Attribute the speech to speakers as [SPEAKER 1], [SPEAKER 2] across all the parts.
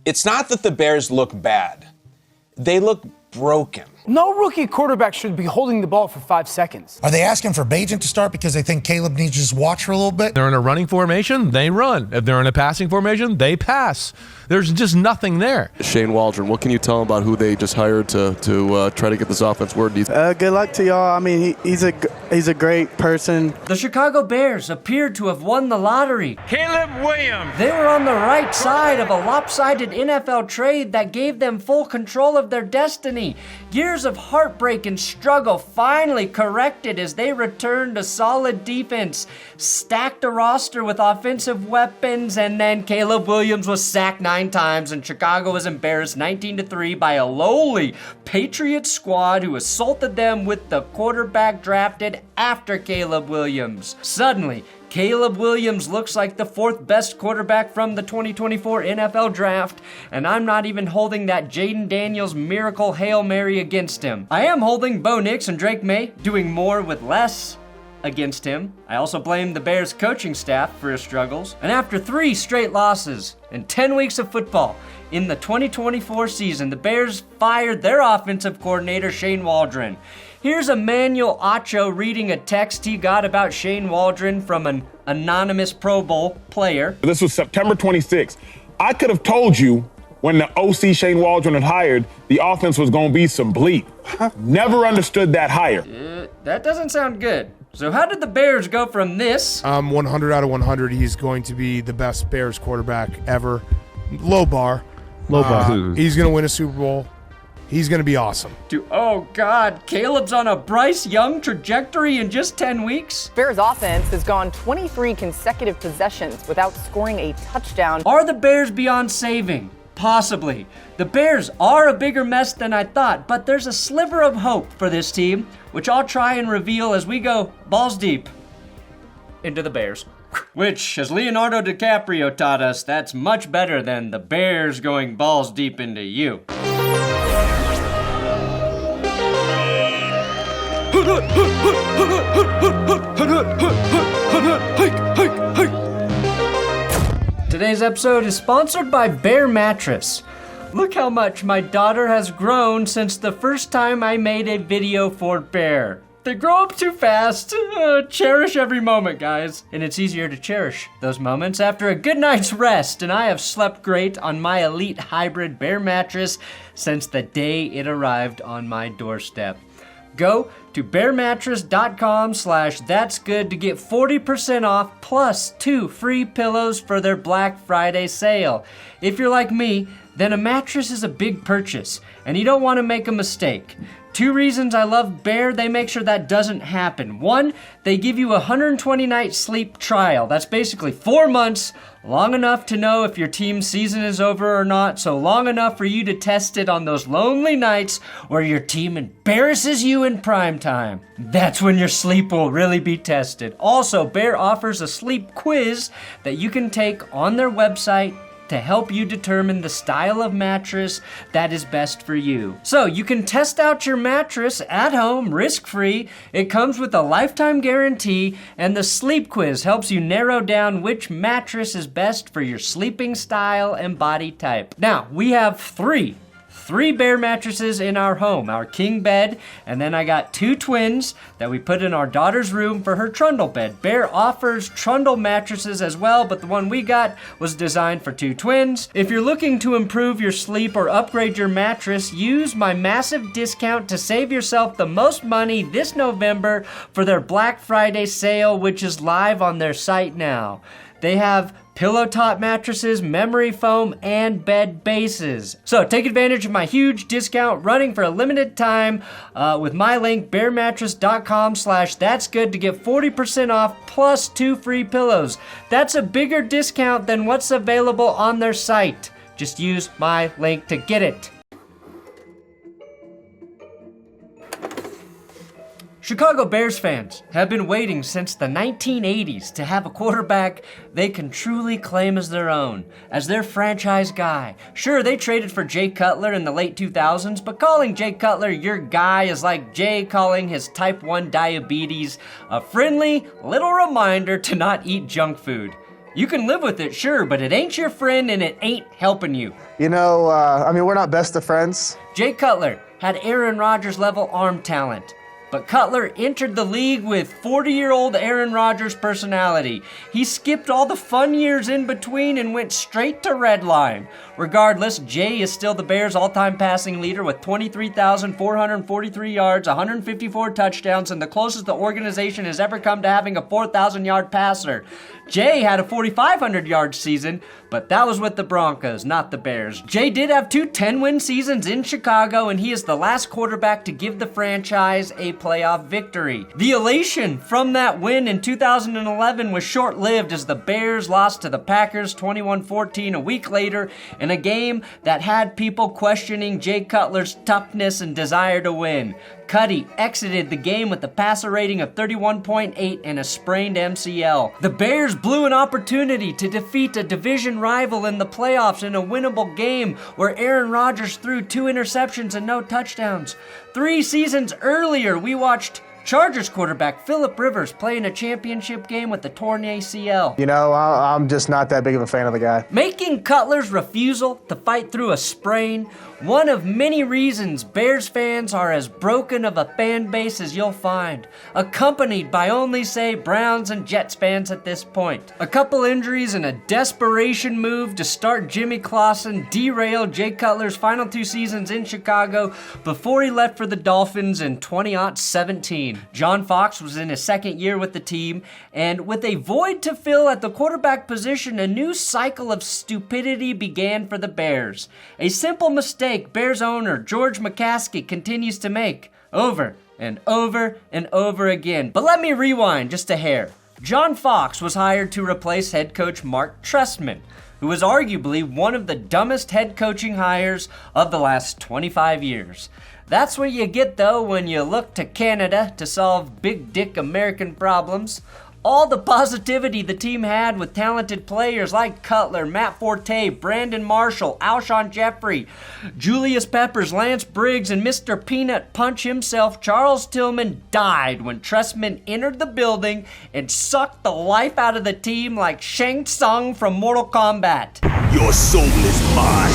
[SPEAKER 1] It's not that the Bears look bad. They look broken.
[SPEAKER 2] No rookie quarterback should be holding the ball for 5 seconds.
[SPEAKER 3] Are they asking for Bajan to start because they think Caleb needs to just watch for a little bit?
[SPEAKER 4] They're in a running formation, they run. If they're in a passing formation, they pass. There's just nothing there.
[SPEAKER 5] Shane Waldron, what can you tell them about who they just hired to try to get this offense where it needs?
[SPEAKER 6] Good luck to y'all. I mean, he's a great person.
[SPEAKER 7] The Chicago Bears appeared to have won the lottery.
[SPEAKER 8] Caleb Williams.
[SPEAKER 7] They were on the right side of a lopsided NFL trade that gave them full control of their destiny. Years of heartbreak and struggle finally corrected as they returned a solid defense, stacked a roster with offensive weapons, and then Caleb Williams was sacked 9 times and Chicago was embarrassed 19-3 by a lowly Patriots squad who assaulted them with the quarterback drafted after Caleb Williams. Suddenly, Caleb Williams looks like the 4th best quarterback from the 2024 NFL Draft, and I'm not even holding that Jayden Daniels miracle Hail Mary against him. I am holding Bo Nix and Drake Maye doing more with less against him. I also blame the Bears coaching staff for his struggles. And after 3 straight losses and 10 weeks of football in the 2024 season, the Bears fired their offensive coordinator, Shane Waldron. Here's Emmanuel Acho reading a text he got about Shane Waldron from an anonymous Pro Bowl player.
[SPEAKER 9] This was September 26th. I could have told you when the OC Shane Waldron had hired, the offense was going to be some bleep. Never understood that hire.
[SPEAKER 7] That doesn't sound good. So how did the Bears go from this?
[SPEAKER 10] 100 out of 100, he's going to be the best Bears quarterback ever. Low bar. He's going to win a Super Bowl. He's going to be awesome.
[SPEAKER 7] Oh, God, Caleb's on a Bryce Young trajectory in just 10 weeks?
[SPEAKER 11] Bears offense has gone 23 consecutive possessions without scoring a touchdown.
[SPEAKER 7] Are the Bears beyond saving? Possibly. The Bears are a bigger mess than I thought, but there's a sliver of hope for this team, which I'll try and reveal as we go balls deep into the Bears. Which, as Leonardo DiCaprio taught us, that's much better than the Bears going balls deep into you. Today's episode is sponsored by Bear Mattress. Look how much my daughter has grown since the first time I made a video for Bear. They grow up too fast. Cherish every moment, guys. And it's easier to cherish those moments after a good night's rest, and I have slept great on my Elite Hybrid Bear Mattress since the day it arrived on my doorstep. Go to bearmattress.com/thatsgood to get 40% off plus 2 free pillows for their Black Friday sale. If you're like me, then a mattress is a big purchase, and you don't want to make a mistake. 2 reasons I love Bear, they make sure that doesn't happen. 1, they give you a 120-night sleep trial. That's basically 4 months, long enough to know if your team's season is over or not, so long enough for you to test it on those lonely nights where your team embarrasses you in prime time. That's when your sleep will really be tested. Also, Bear offers a sleep quiz that you can take on their website to help you determine the style of mattress that is best for you. So you can test out your mattress at home, risk-free. It comes with a lifetime guarantee, and the sleep quiz helps you narrow down which mattress is best for your sleeping style and body type. Now, we have three Bear mattresses in our home, our king bed, and then I got 2 twins that we put in our daughter's room for her trundle bed. Bear offers trundle mattresses as well, but the one we got was designed for 2 twins. If you're looking to improve your sleep or upgrade your mattress, use my massive discount to save yourself the most money this November for their Black Friday sale, which is live on their site now. They have pillow top mattresses, memory foam, and bed bases. So take advantage of my huge discount running for a limited time with my link, bearmattress.com/thatsgood to get 40% off plus 2 free pillows. That's a bigger discount than what's available on their site. Just use my link to get it. Chicago Bears fans have been waiting since the 1980s to have a quarterback they can truly claim as their own, as their franchise guy. Sure, they traded for Jay Cutler in the late 2000s, but calling Jay Cutler your guy is like Jay calling his type 1 diabetes a friendly little reminder to not eat junk food. You can live with it, sure, but it ain't your friend and it ain't helping you.
[SPEAKER 6] You know, we're not best of friends.
[SPEAKER 7] Jay Cutler had Aaron Rodgers level arm talent. But Cutler entered the league with 40-year-old Aaron Rodgers' personality. He skipped all the fun years in between and went straight to redline. Regardless, Jay is still the Bears' all-time passing leader with 23,443 yards, 154 touchdowns, and the closest the organization has ever come to having a 4,000-yard passer. Jay had a 4,500-yard season, but that was with the Broncos, not the Bears. Jay did have 2 10-win seasons in Chicago, and he is the last quarterback to give the franchise a playoff victory. The elation from that win in 2011 was short-lived as the Bears lost to the Packers 21-14 a week later in a game that had people questioning Jay Cutler's toughness and desire to win. Cuddy exited the game with a passer rating of 31.8 and a sprained MCL. The Bears blew an opportunity to defeat a division rival in the playoffs in a winnable game where Aaron Rodgers threw 2 interceptions and no touchdowns. 3 seasons earlier, we watched Chargers quarterback Phillip Rivers play in a championship game with a torn ACL.
[SPEAKER 6] You know, I'm just not that big of a fan of the guy.
[SPEAKER 7] Making Cutler's refusal to fight through a sprain one of many reasons Bears fans are as broken of a fan base as you'll find, accompanied by only, say, Browns and Jets fans at this point. A couple injuries and a desperation move to start Jimmy Clausen derailed Jay Cutler's final 2 seasons in Chicago before he left for the Dolphins in 2017. John Fox was in his second year with the team, and with a void to fill at the quarterback position, a new cycle of stupidity began for the Bears. A simple mistake Bears owner George McCaskey continues to make over and over and over again. But let me rewind just a hair. John Fox was hired to replace head coach Mark Trestman, who was arguably one of the dumbest head coaching hires of the last 25 years. That's what you get, though, when you look to Canada to solve big dick American problems. All the positivity the team had with talented players like Cutler, Matt Forte, Brandon Marshall, Alshon Jeffrey, Julius Peppers, Lance Briggs, and Mr. Peanut Punch himself, Charles Tillman, died when Trestman entered the building and sucked the life out of the team like Shang Tsung from Mortal Kombat.
[SPEAKER 8] Your soul is mine.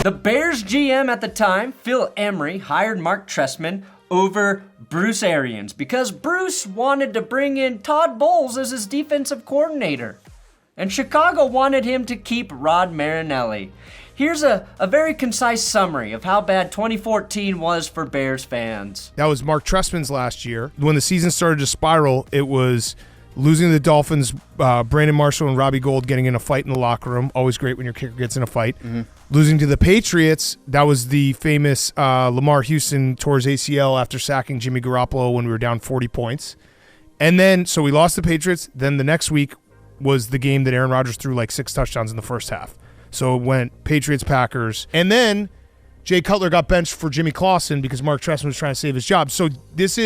[SPEAKER 7] The Bears GM at the time, Phil Emery, hired Mark Trestman over Bruce Arians because Bruce wanted to bring in Todd Bowles as his defensive coordinator, and Chicago wanted him to keep Rod Marinelli. Here's a very concise summary of how bad 2014 was for Bears fans.
[SPEAKER 10] That was Mark Trestman's last year. When the season started to spiral, it was losing to the Dolphins, Brandon Marshall and Robbie Gould getting in a fight in the locker room. Always great when your kicker gets in a fight. Mm-hmm. Losing to the Patriots, that was the famous Lamar Houston tore his ACL after sacking Jimmy Garoppolo when we were down 40 points. And then, so we lost the Patriots. Then the next week was the game that Aaron Rodgers threw like 6 touchdowns in the first half. So it went Patriots, Packers. And then Jay Cutler got benched for Jimmy Clausen because Mark Trestman was trying to save his job. So it's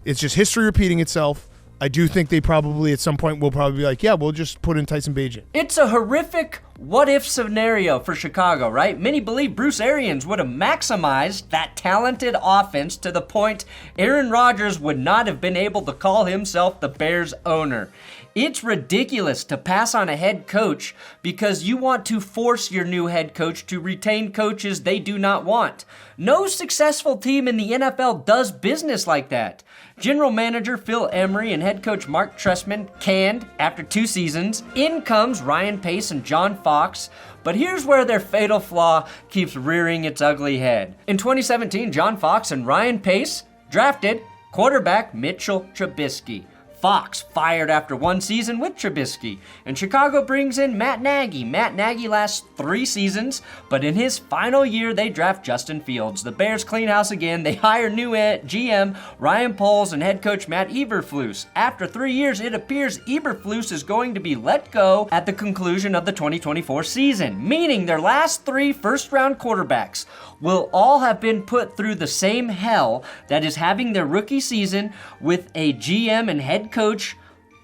[SPEAKER 10] just history repeating itself. I do think they probably at some point will probably be like, yeah, we'll just put in Tyson Bagent.
[SPEAKER 7] It's a horrific what-if scenario for Chicago, right? Many believe Bruce Arians would have maximized that talented offense to the point Aaron Rodgers would not have been able to call himself the Bears owner. It's ridiculous to pass on a head coach because you want to force your new head coach to retain coaches they do not want. No successful team in the NFL does business like that. General manager Phil Emery and head coach Mark Trestman canned after 2 seasons. In comes Ryan Pace and John Fox. But here's where their fatal flaw keeps rearing its ugly head. In 2017, John Fox and Ryan Pace drafted quarterback Mitchell Trubisky. Fox fired after 1 season with Trubisky, and Chicago brings in Matt Nagy. Matt Nagy lasts 3 seasons, but in his final year, they draft Justin Fields. The Bears clean house again. They hire new GM Ryan Poles and head coach Matt Eberflus. After 3 years, it appears Eberflus is going to be let go at the conclusion of the 2024 season, meaning their last 3 first-round quarterbacks will all have been put through the same hell that is having their rookie season with a GM and head coach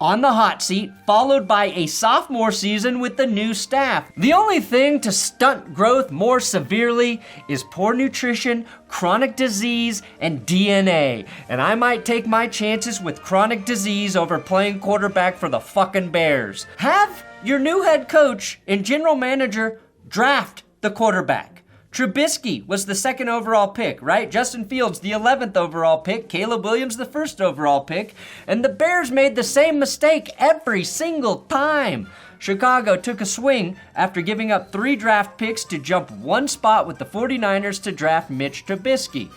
[SPEAKER 7] on the hot seat, followed by a sophomore season with the new staff. The only thing to stunt growth more severely is poor nutrition, chronic disease, and DNA. And I might take my chances with chronic disease over playing quarterback for the fucking Bears. Have your new head coach and general manager draft the quarterback. Trubisky was the 2nd overall pick, right? Justin Fields, the 11th overall pick. Caleb Williams, the 1st overall pick. And the Bears made the same mistake every single time. Chicago took a swing after giving up 3 draft picks to jump 1 spot with the 49ers to draft Mitch Trubisky.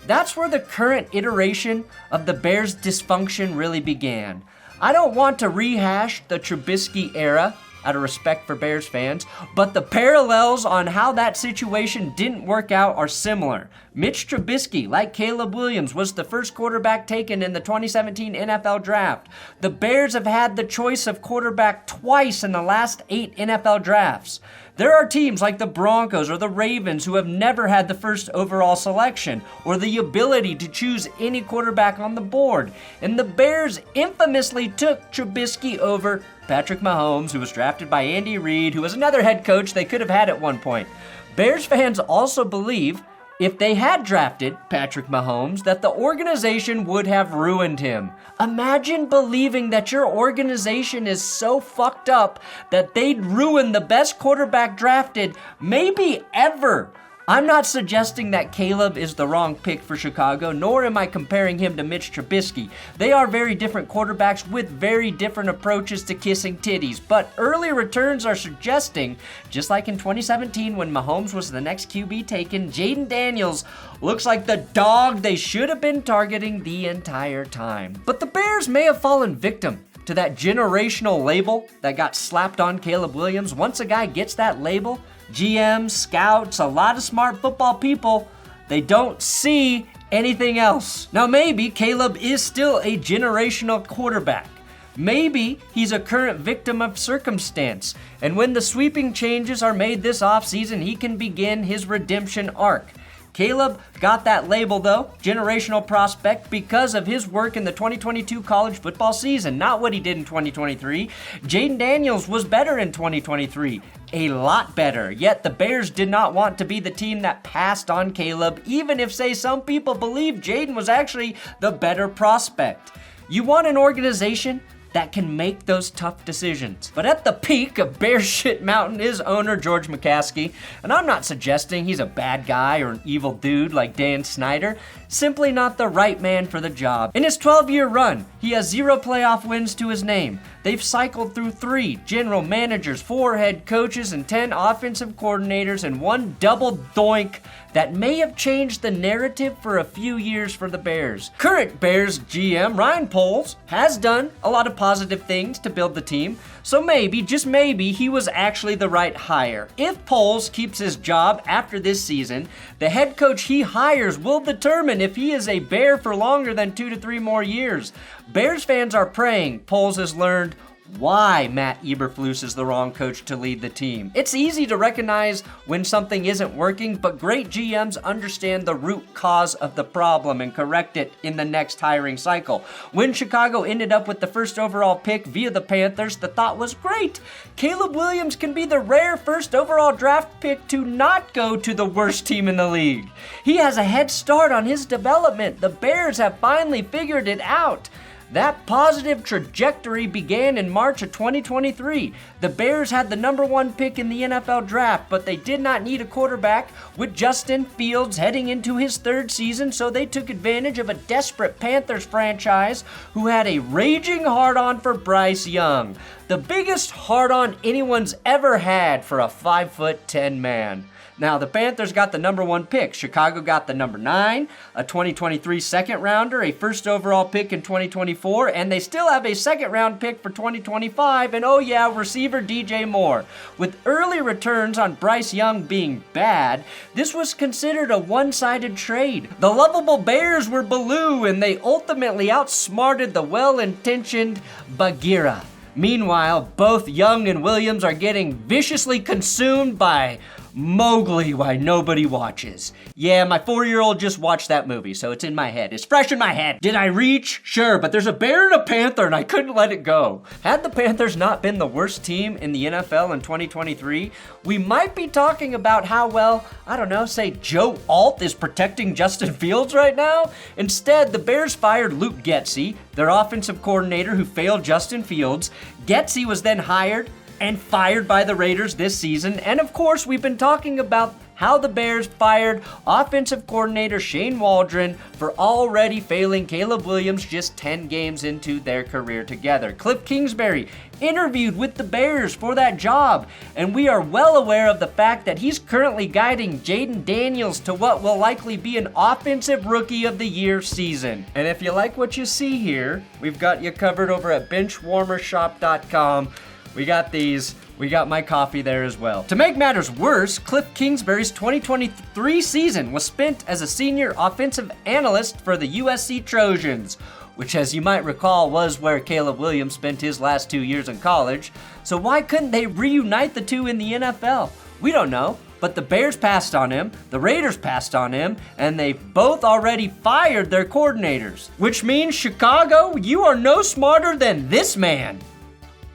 [SPEAKER 7] That's where the current iteration of the Bears' dysfunction really began. I don't want to rehash the Trubisky era, out of respect for Bears fans, but the parallels on how that situation didn't work out are similar. Mitch Trubisky, like Caleb Williams, was the first quarterback taken in the 2017 NFL Draft. The Bears have had the choice of quarterback twice in the last 8 NFL drafts. There are teams like the Broncos or the Ravens who have never had the first overall selection or the ability to choose any quarterback on the board. And the Bears infamously took Trubisky over Patrick Mahomes, who was drafted by Andy Reid, who was another head coach they could have had at one point. Bears fans also believe if they had drafted Patrick Mahomes, that the organization would have ruined him. Imagine believing that your organization is so fucked up that they'd ruin the best quarterback drafted, maybe ever. I'm not suggesting that Caleb is the wrong pick for Chicago, nor am I comparing him to Mitch Trubisky. They are very different quarterbacks with very different approaches to kissing titties, but early returns are suggesting, just like in 2017 when Mahomes was the next QB taken, Jayden Daniels looks like the dog they should have been targeting the entire time. But the Bears may have fallen victim to that generational label that got slapped on Caleb Williams. Once a guy gets that label, GMs, scouts, a lot of smart football people, they don't see anything else. Now maybe Caleb is still a generational quarterback. Maybe he's a current victim of circumstance, and when the sweeping changes are made this offseason, he can begin his redemption arc. Caleb got that label, though, generational prospect, because of his work in the 2022 college football season, not what he did in 2023. Jayden Daniels was better in 2023, a lot better, yet the Bears did not want to be the team that passed on Caleb, even if, say, some people believe Jayden was actually the better prospect. You want an organization that can make those tough decisions. But at the peak of Bear Shit Mountain is owner George McCaskey, and I'm not suggesting he's a bad guy or an evil dude like Dan Snyder, simply not the right man for the job. In his 12-year run, he has 0 playoff wins to his name. They've cycled through 3 general managers, 4 head coaches, and 10 offensive coordinators, and 1 double doink that may have changed the narrative for a few years for the Bears. Current Bears GM Ryan Poles has done a lot of positive things to build the team, so maybe, just maybe, he was actually the right hire. If Poles keeps his job after this season, the head coach he hires will determine if he is a Bear for longer than 2 to 3 more years. Bears fans are praying Poles has learned why Matt Eberflus is the wrong coach to lead the team. It's easy to recognize when something isn't working, but great GMs understand the root cause of the problem and correct it in the next hiring cycle. When Chicago ended up with the first overall pick via the Panthers, the thought was great. Caleb Williams can be the rare first overall draft pick to not go to the worst team in the league. He has a head start on his development. The Bears have finally figured it out. That positive trajectory began in March of 2023. The Bears had the number 1 pick in the NFL draft, but they did not need a quarterback with Justin Fields heading into his 3rd season, so they took advantage of a desperate Panthers franchise who had a raging hard-on for Bryce Young. The biggest hard-on anyone's ever had for a 5'10" man. Now, the Panthers got the number 1 pick. Chicago got the number 9, a 2023 second rounder, a first overall pick in 2024, and they still have a second round pick for 2025, and oh yeah, receiver DJ Moore. With early returns on Bryce Young being bad, this was considered a one-sided trade. The lovable Bears were Baloo, and they ultimately outsmarted the well-intentioned Bagheera. Meanwhile, both Young and Williams are getting viciously consumed by Mowgli, Why Nobody Watches. Yeah, my 4-year-old just watched that movie, so it's in my head. It's fresh in my head. Did I reach? Sure, but there's a bear and a panther, and I couldn't let it go. Had the Panthers not been the worst team in the NFL in 2023, we might be talking about how well, I don't know, say Joe Alt is protecting Justin Fields right now. Instead, the Bears fired Luke Getsy, their offensive coordinator who failed Justin Fields. Getsy was then hired and fired by the Raiders this season. And of course, we've been talking about how the Bears fired offensive coordinator Shane Waldron for already failing Caleb Williams just 10 games into their career together. Cliff Kingsbury interviewed with the Bears for that job, and we are well aware of the fact that he's currently guiding Jayden Daniels to what will likely be an Offensive Rookie of the Year season. And if you like what you see here, we've got you covered over at benchwarmershop.com. We got these. We got my coffee there as well. To make matters worse, Cliff Kingsbury's 2023 season was spent as a senior offensive analyst for the USC Trojans, which, as you might recall, was where Caleb Williams spent his last 2 years in college. So why couldn't they reunite the two in the NFL? We don't know. But the Bears passed on him, the Raiders passed on him, and they've both already fired their coordinators. Which means, Chicago, you are no smarter than this man.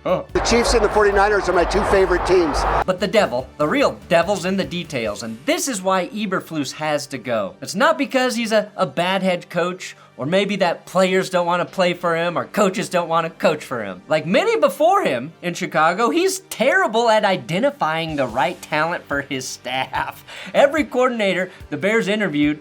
[SPEAKER 12] The Chiefs and the 49ers are my two favorite teams.
[SPEAKER 7] But the real devil's in the details, and this is why Eberflus has to go. It's not because he's a bad head coach, or maybe that players don't want to play for him, or coaches don't want to coach for him. Like many before him in Chicago, he's terrible at identifying the right talent for his staff. Every coordinator the Bears interviewed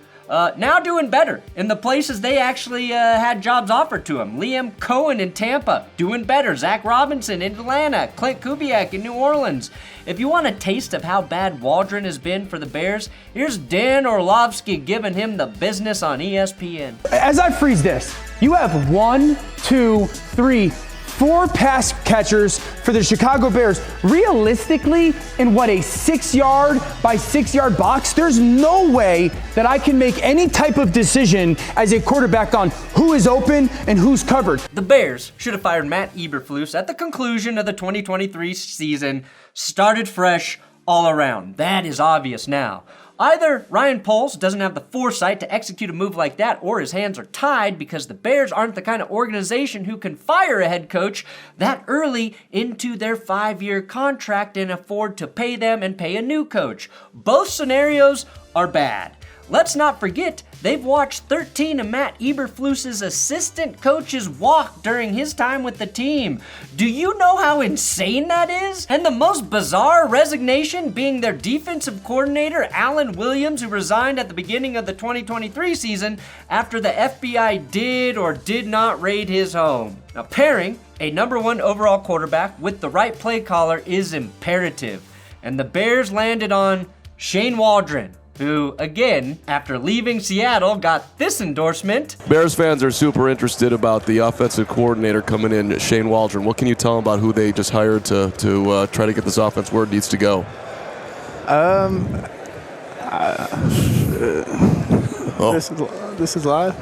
[SPEAKER 7] now doing better in the places they actually had jobs offered to him. Liam Cohen in Tampa, doing better. Zach Robinson in Atlanta. Clint Kubiak in New Orleans. If you want a taste of how bad Waldron has been for the Bears, here's Dan Orlovsky giving him the business on ESPN.
[SPEAKER 2] As I freeze this, you have 1, 2, 3, 4 pass catchers for the Chicago Bears. Realistically, in what, a 6-yard by 6-yard box, there's no way that I can make any type of decision as a quarterback on who is open and who's covered.
[SPEAKER 7] The Bears should have fired Matt Eberflus at the conclusion of the 2023 season, started fresh all around. That is obvious now. Either Ryan Poles doesn't have the foresight to execute a move like that, or his hands are tied because the Bears aren't the kind of organization who can fire a head coach that early into their 5-year contract and afford to pay them and pay a new coach. Both scenarios are bad. Let's not forget, they've watched 13 of Matt Eberflus's assistant coaches walk during his time with the team. Do you know how insane that is? And the most bizarre resignation being their defensive coordinator, Alan Williams, who resigned at the beginning of the 2023 season after the FBI did or did not raid his home. Now, pairing a #1 overall quarterback with the right play caller is imperative. And the Bears landed on Shane Waldron, who, again, after leaving Seattle, got this endorsement.
[SPEAKER 5] Bears fans are super interested about the offensive coordinator coming in, Shane Waldron. What can you tell them about who they just hired to try to get this offense where it needs to go?
[SPEAKER 6] This is live.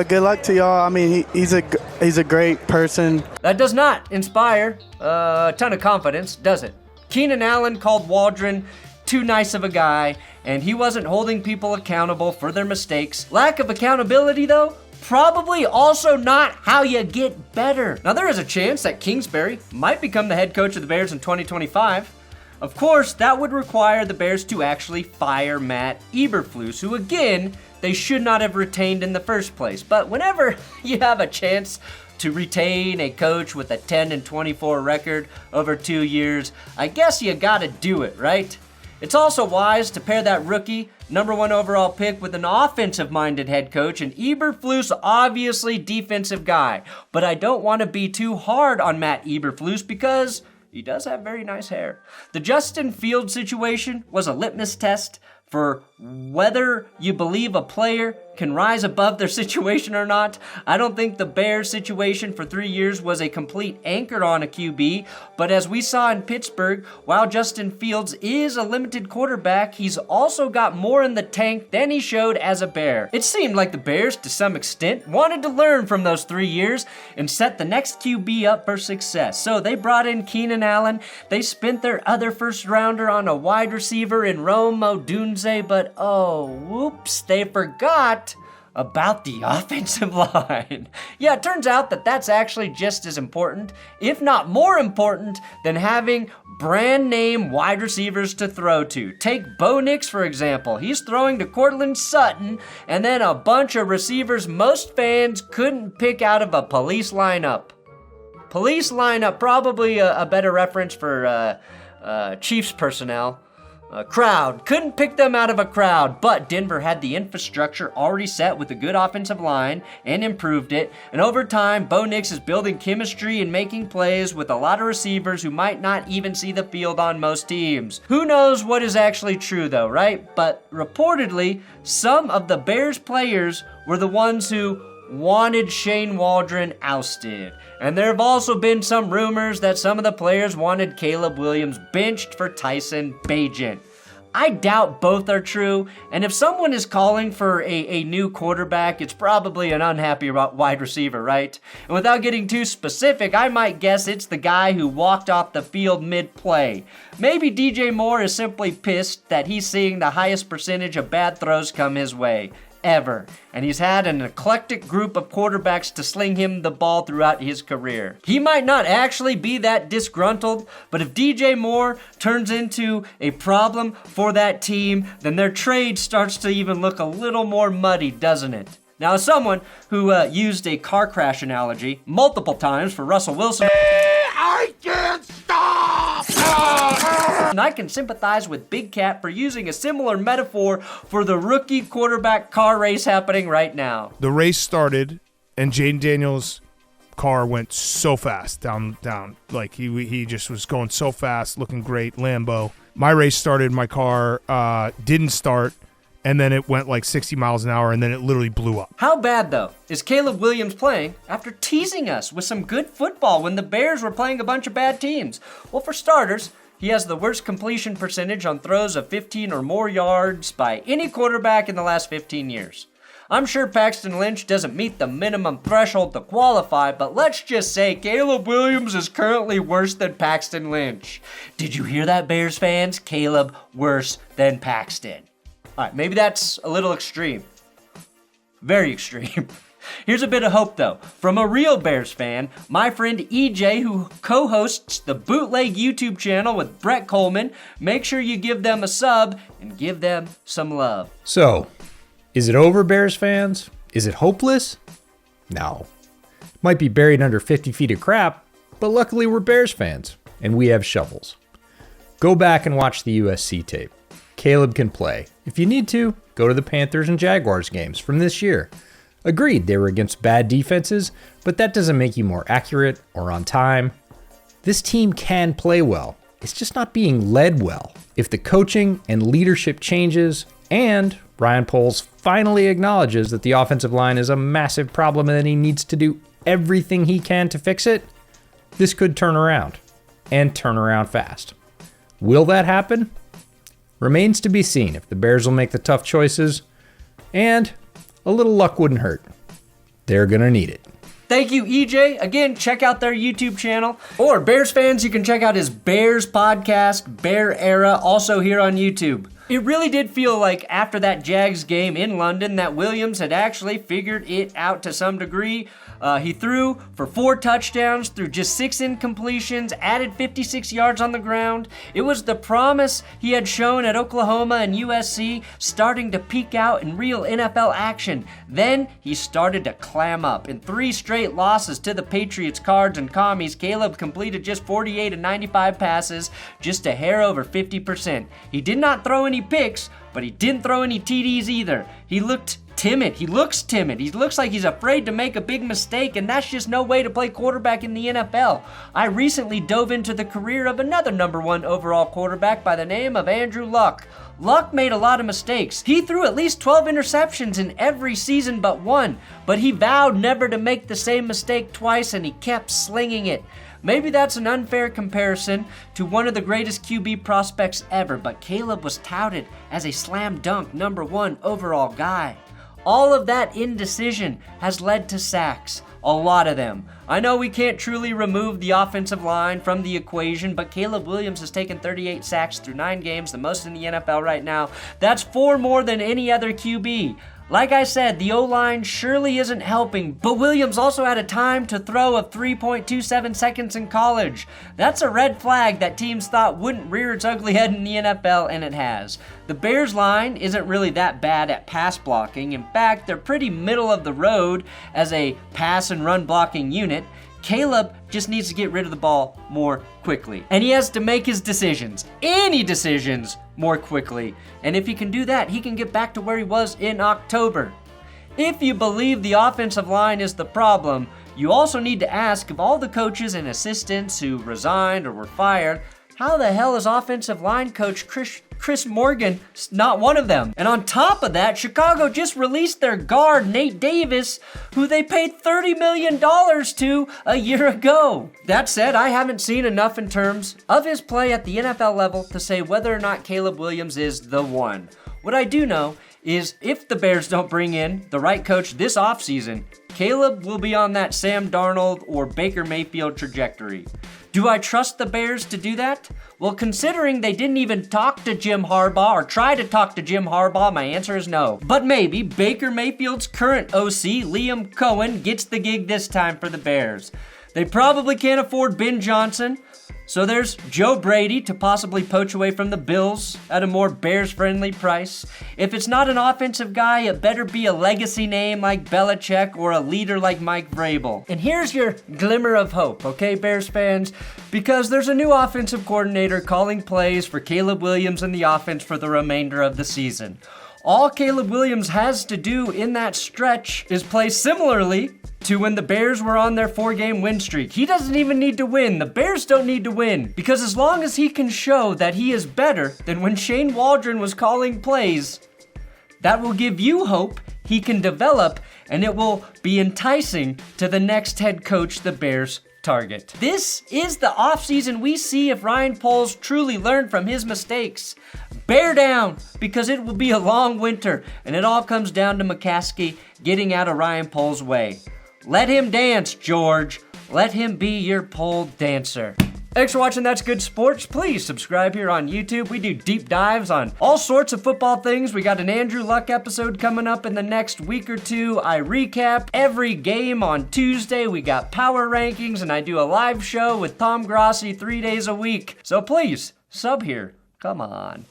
[SPEAKER 6] Good luck to y'all. I mean, he's a great person.
[SPEAKER 7] That does not inspire a ton of confidence, does it? Keenan Allen called Waldron too nice of a guy, and he wasn't holding people accountable for their mistakes. Lack of accountability, though, probably also not how you get better. Now, there is a chance that Kingsbury might become the head coach of the Bears in 2025. Of course, that would require the Bears to actually fire Matt Eberflus, who, again, they should not have retained in the first place. But whenever you have a chance to retain a coach with a 10-24 record over 2 years, I guess you gotta do it, right? It's also wise to pair that rookie, #1 overall pick, with an offensive-minded head coach, and Eberflus, obviously defensive guy. But I don't want to be too hard on Matt Eberflus because he does have very nice hair. The Justin Fields situation was a litmus test for whether you believe a player can rise above their situation or not. I don't think the Bears' situation for 3 years was a complete anchor on a QB, but as we saw in Pittsburgh, while Justin Fields is a limited quarterback, he's also got more in the tank than he showed as a Bear. It seemed like the Bears, to some extent, wanted to learn from those 3 years and set the next QB up for success. So they brought in Keenan Allen. They spent their other first rounder on a wide receiver in Rome Odunze, but whoops, they forgot about the offensive line. Yeah, it turns out that that's actually just as important, if not more important, than having brand name wide receivers to throw to. Take Bo Nix, for example. He's throwing to Cortland Sutton, and then a bunch of receivers most fans couldn't pick out of a police lineup. Police lineup, probably a better reference for Chiefs personnel. A crowd. Couldn't pick them out of a crowd, but Denver had the infrastructure already set with a good offensive line and improved it. And over time, Bo Nix is building chemistry and making plays with a lot of receivers who might not even see the field on most teams. Who knows what is actually true though, right? But reportedly, some of the Bears players were the ones who wanted Shane Waldron ousted. And there have also been some rumors that some of the players wanted Caleb Williams benched for Tyson Bagent. I doubt both are true, and if someone is calling for a new quarterback, it's probably an unhappy wide receiver, right? And without getting too specific, I might guess it's the guy who walked off the field mid-play. Maybe DJ Moore is simply pissed that he's seeing the highest percentage of bad throws come his way ever, and he's had an eclectic group of quarterbacks to sling him the ball throughout his career. He might not actually be that disgruntled, but if DJ Moore turns into a problem for that team, then their trade starts to even look a little more muddy, doesn't it? Now, as someone who used a car crash analogy multiple times for Russell Wilson, I can't stop! And I can sympathize with Big Cat for using a similar metaphor for the rookie quarterback car race happening right now.
[SPEAKER 10] The race started, and Jayden Daniels' car went so fast down. Like, he just was going so fast, looking great, Lambo. My race started, my car didn't start, and then it went like 60 miles an hour, and then it literally blew up.
[SPEAKER 7] How bad, though, is Caleb Williams playing after teasing us with some good football when the Bears were playing a bunch of bad teams? Well, for starters, he has the worst completion percentage on throws of 15 or more yards by any quarterback in the last 15 years. I'm sure Paxton Lynch doesn't meet the minimum threshold to qualify, but let's just say Caleb Williams is currently worse than Paxton Lynch. Did you hear that, Bears fans? Caleb worse than Paxton. All right, maybe that's a little extreme. Very extreme. Here's a bit of hope, though. From a real Bears fan, my friend EJ, who co-hosts the Bootleg YouTube channel with Brett Coleman. Make sure you give them a sub and give them some love.
[SPEAKER 13] So, is it over, Bears fans? Is it hopeless? No. Might be buried under 50 feet of crap, but luckily we're Bears fans, and we have shovels. Go back and watch the USC tape. Caleb can play. If you need to, go to the Panthers and Jaguars games from this year. Agreed, they were against bad defenses, but that doesn't make you more accurate or on time. This team can play well. It's just not being led well. If the coaching and leadership changes, and Ryan Poles finally acknowledges that the offensive line is a massive problem and that he needs to do everything he can to fix it, this could turn around, and turn around fast. Will that happen? Remains to be seen if the Bears will make the tough choices, and a little luck wouldn't hurt. They're gonna need it.
[SPEAKER 7] Thank you, EJ. Again, check out their YouTube channel. Or Bears fans, you can check out his Bears podcast, Bear Era, also here on YouTube. It really did feel like after that Jags game in London that Williams had actually figured it out to some degree. He threw for 4 touchdowns, threw just 6 incompletions, added 56 yards on the ground. It was the promise he had shown at Oklahoma and USC starting to peak out in real NFL action. Then he started to clam up. In 3 straight losses to the Patriots, Cards, and Commies, Caleb completed just 48 of 95 passes, just a hair over 50%. He did not throw any picks, but he didn't throw any TDs either. He looked timid. He looks timid. He looks like he's afraid to make a big mistake, and that's just no way to play quarterback in the NFL. I recently dove into the career of another number 1 overall quarterback by the name of Andrew Luck. Luck made a lot of mistakes. He threw at least 12 interceptions in every season but one, but he vowed never to make the same mistake twice, and he kept slinging it. Maybe that's an unfair comparison to one of the greatest QB prospects ever, but Caleb was touted as a slam dunk number 1 overall guy. All of that indecision has led to sacks. A lot of them. I know we can't truly remove the offensive line from the equation, but Caleb Williams has taken 38 sacks through 9 games, the most in the NFL right now. That's 4 more than any other QB. Like I said, the O-line surely isn't helping, but Williams also had a time to throw of 3.27 seconds in college. That's a red flag that teams thought wouldn't rear its ugly head in the NFL, and it has. The Bears line isn't really that bad at pass blocking. In fact, they're pretty middle of the road as a pass and run blocking unit. Caleb just needs to get rid of the ball more quickly. And he has to make his decisions, any decisions, more quickly. And if he can do that, he can get back to where he was in October. If you believe the offensive line is the problem, you also need to ask of all the coaches and assistants who resigned or were fired, how the hell is offensive line coach Chris Morgan not one of them? And on top of that, Chicago just released their guard, Nate Davis, who they paid $30 million to a year ago. That said, I haven't seen enough in terms of his play at the NFL level to say whether or not Caleb Williams is the one. What I do know is if the Bears don't bring in the right coach this offseason, Caleb will be on that Sam Darnold or Baker Mayfield trajectory. Do I trust the Bears to do that? Well, considering they didn't even talk to Jim Harbaugh or try to talk to Jim Harbaugh, my answer is no. But maybe Baker Mayfield's current OC, Liam Cohen, gets the gig this time for the Bears. They probably can't afford Ben Johnson, so there's Joe Brady to possibly poach away from the Bills at a more Bears-friendly price. If it's not an offensive guy, it better be a legacy name like Belichick or a leader like Mike Vrabel. And here's your glimmer of hope, okay, Bears fans? Because there's a new offensive coordinator calling plays for Caleb Williams and the offense for the remainder of the season. All Caleb Williams has to do in that stretch is play similarly to when the Bears were on their 4-game win streak. He doesn't even need to win. The Bears don't need to win. Because as long as he can show that he is better than when Shane Waldron was calling plays, that will give you hope he can develop, and it will be enticing to the next head coach the Bears target. This is the offseason we see if Ryan Poles truly learned from his mistakes. Bear down, because it will be a long winter, and it all comes down to McCaskey getting out of Ryan Poles' way. Let him dance, George. Let him be your pole dancer. Thanks for watching That's Good Sports. Please subscribe here on YouTube. We do deep dives on all sorts of football things. We got an Andrew Luck episode coming up in the next week or two. I recap every game on Tuesday. We got power rankings, and I do a live show with Tom Grossi 3 days a week. So please, sub here. Come on.